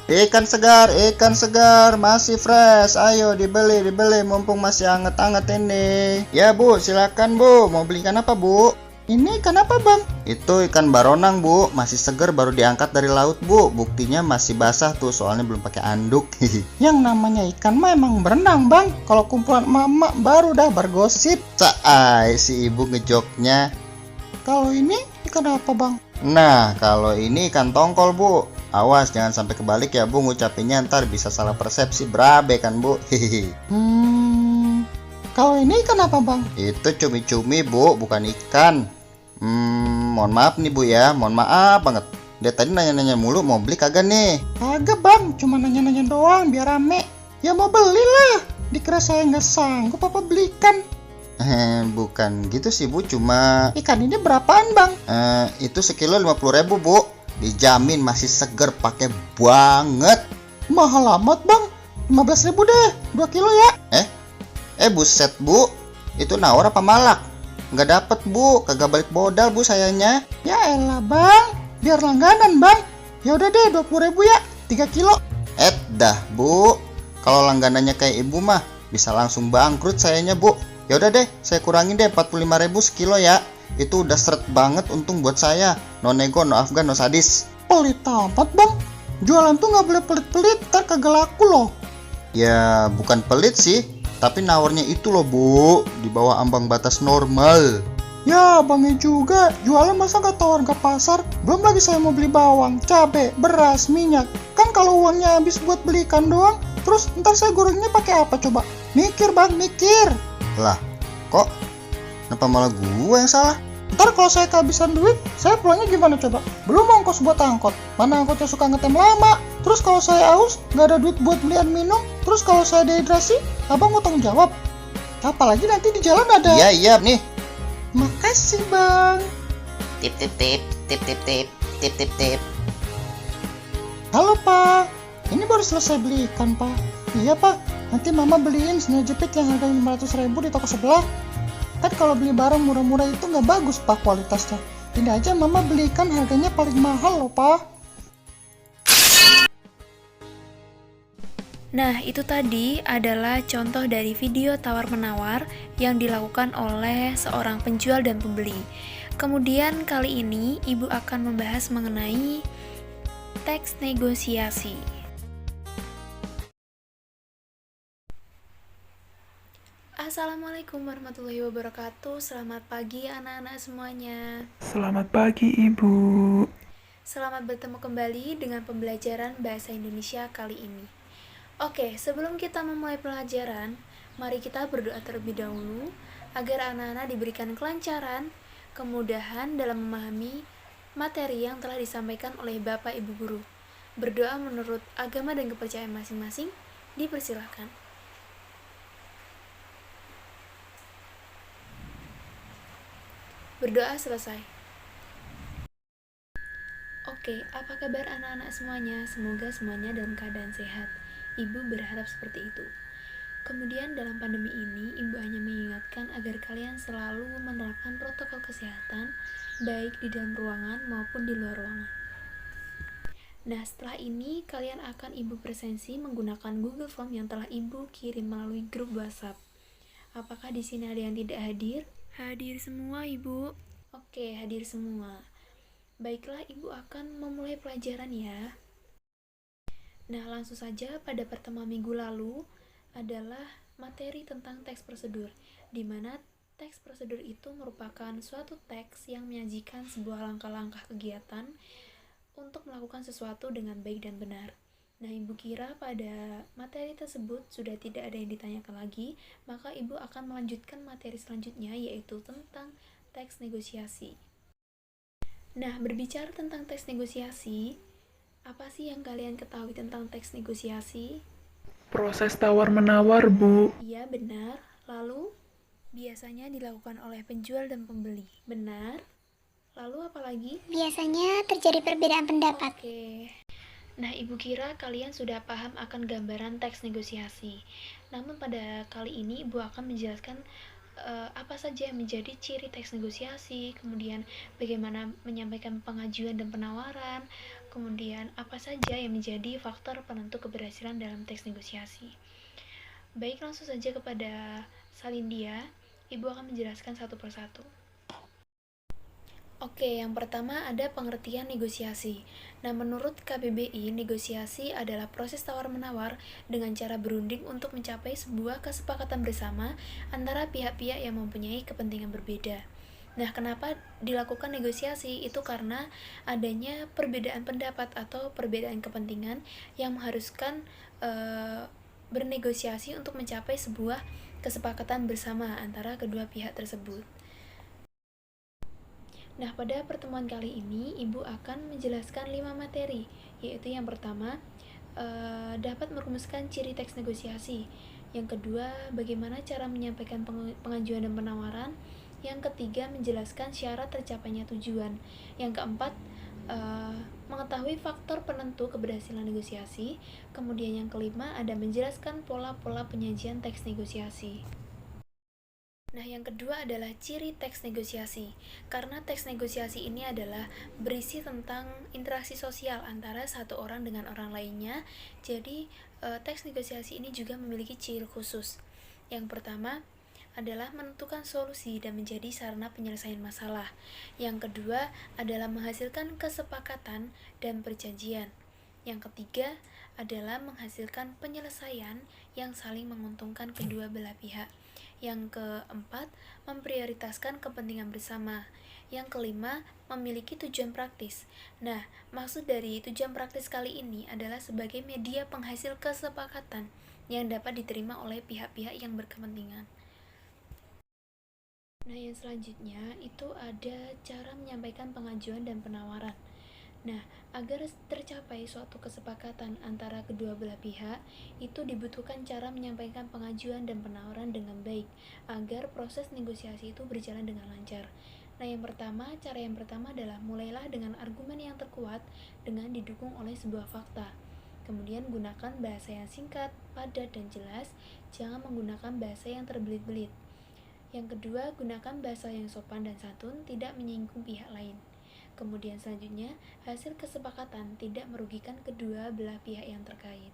Ikan segar, masih fresh. Ayo dibeli, mumpung masih anget-anget ini. Ya Bu, silakan Bu. Mau beli ikan apa Bu? Ini ikan apa Bang? Itu ikan baronang Bu, masih segar baru diangkat dari laut Bu. Buktinya masih basah tuh, soalnya belum pakai anduk. Yang namanya ikan mah emang berenang Bang. Kalau kumpulan mama baru dah bergosip. Caai si ibu ngejoknya. Kalau ini ikan apa Bang? Nah, kalau ini ikan tongkol Bu. Awas jangan sampai kebalik ya Bu, ngucapinnya ntar bisa salah persepsi berabe kan Bu. Kalau ini ikan apa Bang? Itu cumi-cumi Bu, bukan ikan. Mohon maaf nih Bu ya, mohon maaf banget. Dia tadi nanya-nanya mulu, mau beli kagak nih? Kagak Bang, cuma nanya-nanya doang biar rame. Ya mau beli lah, dikira saya nggak sanggup apa belikan. Bukan gitu sih Bu, cuma ikan ini berapaan Bang? Itu sekilo 50.000 Bu. Dijamin masih seger, pakai banget. Mahal amat Bang, 15.000 deh, 2 kilo ya. Buset Bu, itu nawar apa malak? Nggak dapet Bu, kagak balik modal Bu sayanya. Ya elah Bang, biar langganan Bang. Ya udah deh 20.000 ya, 3 kilo. Dah Bu, kalau langganannya kayak ibu mah bisa langsung bangkrut sayanya Bu. Ya udah deh, saya kurangin deh 45.000 sekilo ya. Itu udah seret banget untung buat saya. No nego, no afgan, no sadis. Pelit amat Bang, jualan tuh nggak boleh pelit-pelit, ntar kagak laku loh. Ya bukan pelit sih, tapi nawarnya itu loh Bu, di bawah ambang batas normal. Ya Bangnya juga, jualan masa nggak tawar ke pasar? Belum lagi saya mau beli bawang, cabai, beras, minyak. Kan kalau uangnya habis buat beli ikan doang, terus ntar saya gorengnya pakai apa coba? Mikir Bang, mikir. Lah, kok kenapa malah gue yang salah? Ntar kalau saya kehabisan duit, saya pulangnya gimana coba? Belum ongkos buat angkot, mana angkotnya suka ngetem lama. Terus kalau saya haus, nggak ada duit buat belian minum. Terus kalau saya dehidrasi, abang mau tanggung jawab. Apalagi nanti di jalan ada. Iya nih. Makasih Bang. Tip tip tip tip tip tip tip tip tip. Halo Pak, ini baru selesai beli ikan Pak. Iya Pak, nanti Mama beliin sendal jepit yang harganya 500.000 di toko sebelah. Kan kalau beli barang murah-murah itu nggak bagus Pak kualitasnya. Ini aja Mama beli ikan harganya paling mahal loh Pak. Nah, itu tadi adalah contoh dari video tawar-menawar yang dilakukan oleh seorang penjual dan pembeli. Kemudian kali ini Ibu akan membahas mengenai teks negosiasi. Assalamualaikum warahmatullahi wabarakatuh. Selamat pagi anak-anak semuanya. Selamat pagi Ibu. Selamat bertemu kembali dengan pembelajaran Bahasa Indonesia kali ini. Oke, sebelum kita memulai pelajaran, mari kita berdoa terlebih dahulu agar anak-anak diberikan kelancaran, kemudahan dalam memahami materi yang telah disampaikan oleh Bapak Ibu Guru. Berdoa menurut agama dan kepercayaan masing-masing, dipersilahkan. Berdoa selesai. Oke, apa kabar anak-anak semuanya? Semoga semuanya dalam keadaan sehat. Ibu berharap seperti itu. Kemudian dalam pandemi ini, Ibu hanya mengingatkan agar kalian selalu menerapkan protokol kesehatan, baik di dalam ruangan maupun di luar ruangan. Nah, setelah ini kalian akan Ibu presensi menggunakan Google Form yang telah Ibu kirim melalui grup WhatsApp. Apakah di sini ada yang tidak hadir? Hadir semua, Ibu. Oke, hadir semua. Baiklah, Ibu akan memulai pelajaran ya. Nah, langsung saja pada pertemuan minggu lalu adalah materi tentang teks prosedur, di mana teks prosedur itu merupakan suatu teks yang menyajikan sebuah langkah-langkah kegiatan untuk melakukan sesuatu dengan baik dan benar. Nah, Ibu kira pada materi tersebut sudah tidak ada yang ditanyakan lagi, maka Ibu akan melanjutkan materi selanjutnya, yaitu tentang teks negosiasi. Nah, berbicara tentang teks negosiasi, apa sih yang kalian ketahui tentang teks negosiasi? Proses tawar-menawar, Bu. Iya, benar. Lalu, biasanya dilakukan oleh penjual dan pembeli. Benar. Lalu apa lagi? Biasanya terjadi perbedaan pendapat. Oke. Nah, Ibu kira kalian sudah paham akan gambaran teks negosiasi. Namun pada kali ini Ibu akan menjelaskan apa saja yang menjadi ciri teks negosiasi, kemudian bagaimana menyampaikan pengajuan dan penawaran, kemudian apa saja yang menjadi faktor penentu keberhasilan dalam teks negosiasi. Baik, langsung saja kepada Salindia, Ibu akan menjelaskan satu persatu. Oke, yang pertama ada pengertian negosiasi. Nah, menurut KBBI, negosiasi adalah proses tawar-menawar dengan cara berunding untuk mencapai sebuah kesepakatan bersama antara pihak-pihak yang mempunyai kepentingan berbeda. Nah, kenapa dilakukan negosiasi? Itu karena adanya perbedaan pendapat atau perbedaan kepentingan yang mengharuskan bernegosiasi untuk mencapai sebuah kesepakatan bersama antara kedua pihak tersebut. Nah, pada pertemuan kali ini, Ibu akan menjelaskan 5 materi, yaitu yang pertama, dapat merumuskan ciri teks negosiasi. Yang kedua, bagaimana cara menyampaikan pengajuan dan penawaran. Yang ketiga, menjelaskan syarat tercapainya tujuan. Yang keempat, mengetahui faktor penentu keberhasilan negosiasi. Kemudian yang kelima, ada menjelaskan pola-pola penyajian teks negosiasi. Nah, yang kedua adalah ciri teks negosiasi. Karena teks negosiasi ini adalah berisi tentang interaksi sosial antara satu orang dengan orang lainnya, jadi teks negosiasi ini juga memiliki ciri khusus. Yang pertama adalah menentukan solusi dan menjadi sarana penyelesaian masalah. Yang kedua adalah menghasilkan kesepakatan dan perjanjian. Yang ketiga adalah menghasilkan penyelesaian yang saling menguntungkan kedua belah pihak. Yang keempat, memprioritaskan kepentingan bersama. Yang kelima, memiliki tujuan praktis. Nah, maksud dari tujuan praktis kali ini adalah sebagai media penghasil kesepakatan yang dapat diterima oleh pihak-pihak yang berkepentingan. Nah, yang selanjutnya itu ada cara menyampaikan pengajuan dan penawaran. Nah, agar tercapai suatu kesepakatan antara kedua belah pihak, itu dibutuhkan cara menyampaikan pengajuan dan penawaran dengan baik, agar proses negosiasi itu berjalan dengan lancar. Nah, cara yang pertama adalah mulailah dengan argumen yang terkuat dengan didukung oleh sebuah fakta. Kemudian gunakan bahasa yang singkat, padat, dan jelas, jangan menggunakan bahasa yang terbelit-belit. Yang kedua, gunakan bahasa yang sopan dan santun, tidak menyinggung pihak lain. Kemudian selanjutnya, hasil kesepakatan tidak merugikan kedua belah pihak yang terkait.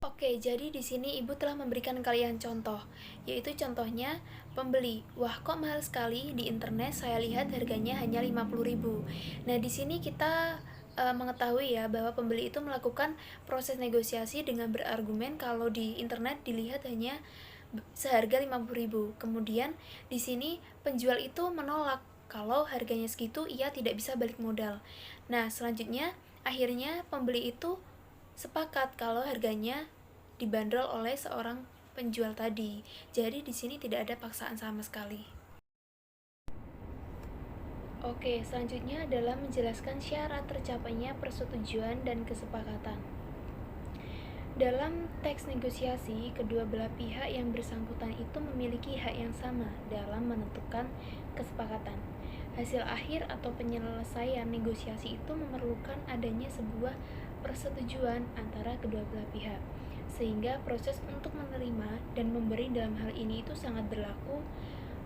Oke, jadi di sini Ibu telah memberikan kalian contoh, yaitu contohnya pembeli. Wah, kok mahal sekali di internet, saya lihat harganya hanya 50.000. Nah, di sini kita mengetahui ya bahwa pembeli itu melakukan proses negosiasi dengan berargumen kalau di internet dilihat hanya seharga 50.000. Kemudian di sini penjual itu menolak kalau harganya segitu ia tidak bisa balik modal. Nah, selanjutnya akhirnya pembeli itu sepakat kalau harganya dibanderol oleh seorang penjual tadi. Jadi di sini tidak ada paksaan sama sekali. Oke, selanjutnya adalah menjelaskan syarat tercapainya persetujuan dan kesepakatan. Dalam teks negosiasi, kedua belah pihak yang bersangkutan itu memiliki hak yang sama dalam menentukan kesepakatan. Hasil akhir atau penyelesaian negosiasi itu memerlukan adanya sebuah persetujuan antara kedua belah pihak, sehingga proses untuk menerima dan memberi dalam hal ini itu sangat berlaku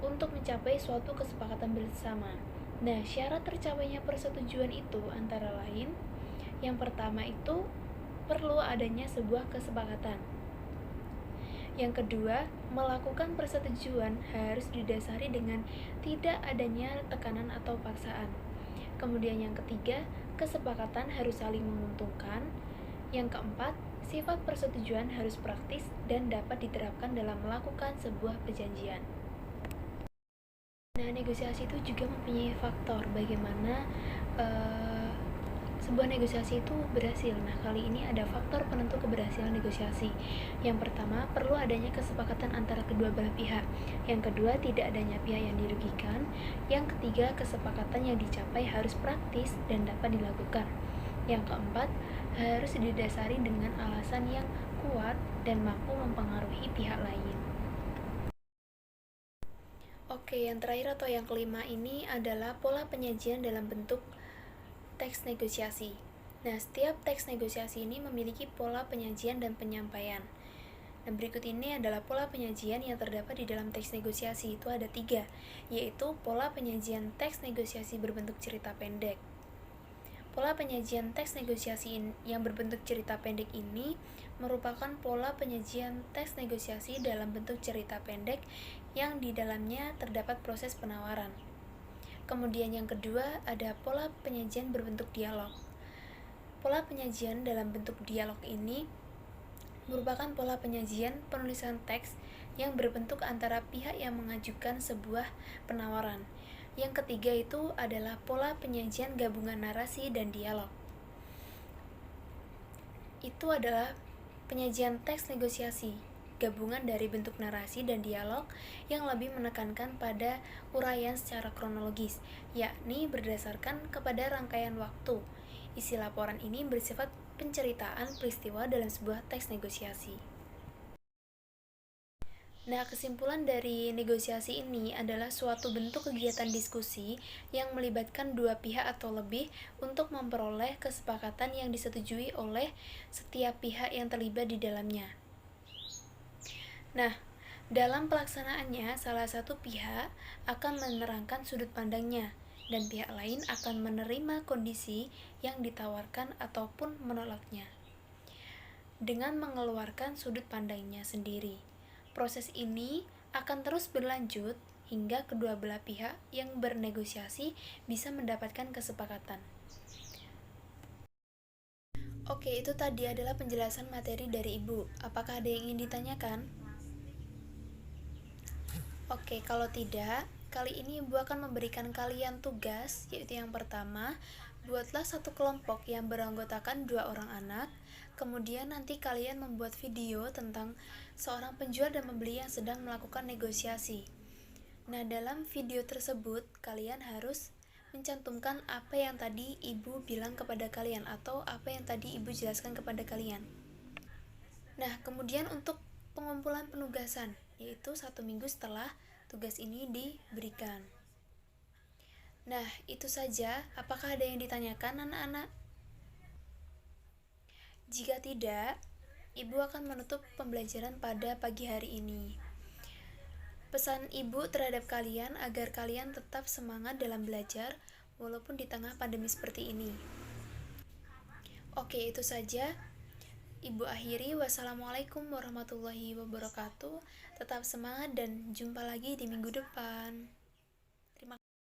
untuk mencapai suatu kesepakatan bersama. Nah, syarat tercapainya persetujuan itu antara lain, yang pertama itu perlu adanya sebuah kesepakatan. Yang kedua, melakukan persetujuan harus didasari dengan tidak adanya tekanan atau paksaan. Kemudian yang ketiga, kesepakatan harus saling menguntungkan. Yang keempat, sifat persetujuan harus praktis dan dapat diterapkan dalam melakukan sebuah perjanjian. Nah, negosiasi itu juga mempunyai faktor bagaimana sebuah negosiasi itu berhasil. Nah, kali ini ada faktor penentu keberhasilan negosiasi. Yang pertama, perlu adanya kesepakatan antara kedua belah pihak. Yang kedua, tidak adanya pihak yang dirugikan. Yang ketiga, kesepakatan yang dicapai harus praktis dan dapat dilakukan. Yang keempat, harus didasari dengan alasan yang kuat dan mampu mempengaruhi pihak lain. Oke, yang terakhir atau yang kelima ini adalah pola penyajian dalam bentuk teks negosiasi. Nah, setiap teks negosiasi ini memiliki pola penyajian dan penyampaian. Nah, berikut ini adalah pola penyajian yang terdapat di dalam teks negosiasi. Itu ada 3, yaitu pola penyajian teks negosiasi berbentuk cerita pendek. Pola penyajian teks negosiasi yang berbentuk cerita pendek ini merupakan pola penyajian teks negosiasi dalam bentuk cerita pendek yang di dalamnya terdapat proses penawaran. Kemudian yang kedua ada pola penyajian berbentuk dialog. Pola penyajian dalam bentuk dialog ini merupakan pola penyajian penulisan teks yang berbentuk antara pihak yang mengajukan sebuah penawaran. Yang ketiga itu adalah pola penyajian gabungan narasi dan dialog. Itu adalah penyajian teks negosiasi, gabungan dari bentuk narasi dan dialog yang lebih menekankan pada uraian secara kronologis, yakni berdasarkan kepada rangkaian waktu. Isi laporan ini bersifat penceritaan peristiwa dalam sebuah teks negosiasi. Nah, kesimpulan dari negosiasi ini adalah suatu bentuk kegiatan diskusi yang melibatkan dua pihak atau lebih untuk memperoleh kesepakatan yang disetujui oleh setiap pihak yang terlibat di dalamnya. Nah, dalam pelaksanaannya, salah satu pihak akan menerangkan sudut pandangnya, dan pihak lain akan menerima kondisi yang ditawarkan ataupun menolaknya dengan mengeluarkan sudut pandangnya sendiri. Proses ini akan terus berlanjut hingga kedua belah pihak yang bernegosiasi bisa mendapatkan kesepakatan. Oke, itu tadi adalah penjelasan materi dari Ibu. Apakah ada yang ingin ditanyakan? Oke, kalau tidak, kali ini Ibu akan memberikan kalian tugas, yaitu yang pertama, buatlah satu kelompok yang beranggotakan 2 orang anak, kemudian nanti kalian membuat video tentang seorang penjual dan pembeli yang sedang melakukan negosiasi. Nah, dalam video tersebut, kalian harus mencantumkan apa yang tadi Ibu bilang kepada kalian, atau apa yang tadi Ibu jelaskan kepada kalian. Nah, kemudian untuk pengumpulan penugasan, yaitu 1 minggu setelah tugas ini diberikan. Nah, itu saja. Apakah ada yang ditanyakan, anak-anak? Jika tidak, Ibu akan menutup pembelajaran pada pagi hari ini. Pesan Ibu terhadap kalian agar kalian tetap semangat dalam belajar walaupun di tengah pandemi seperti ini. Oke, itu saja. Ibu akhiri. Wassalamualaikum warahmatullahi wabarakatuh. Tetap semangat dan jumpa lagi di minggu depan.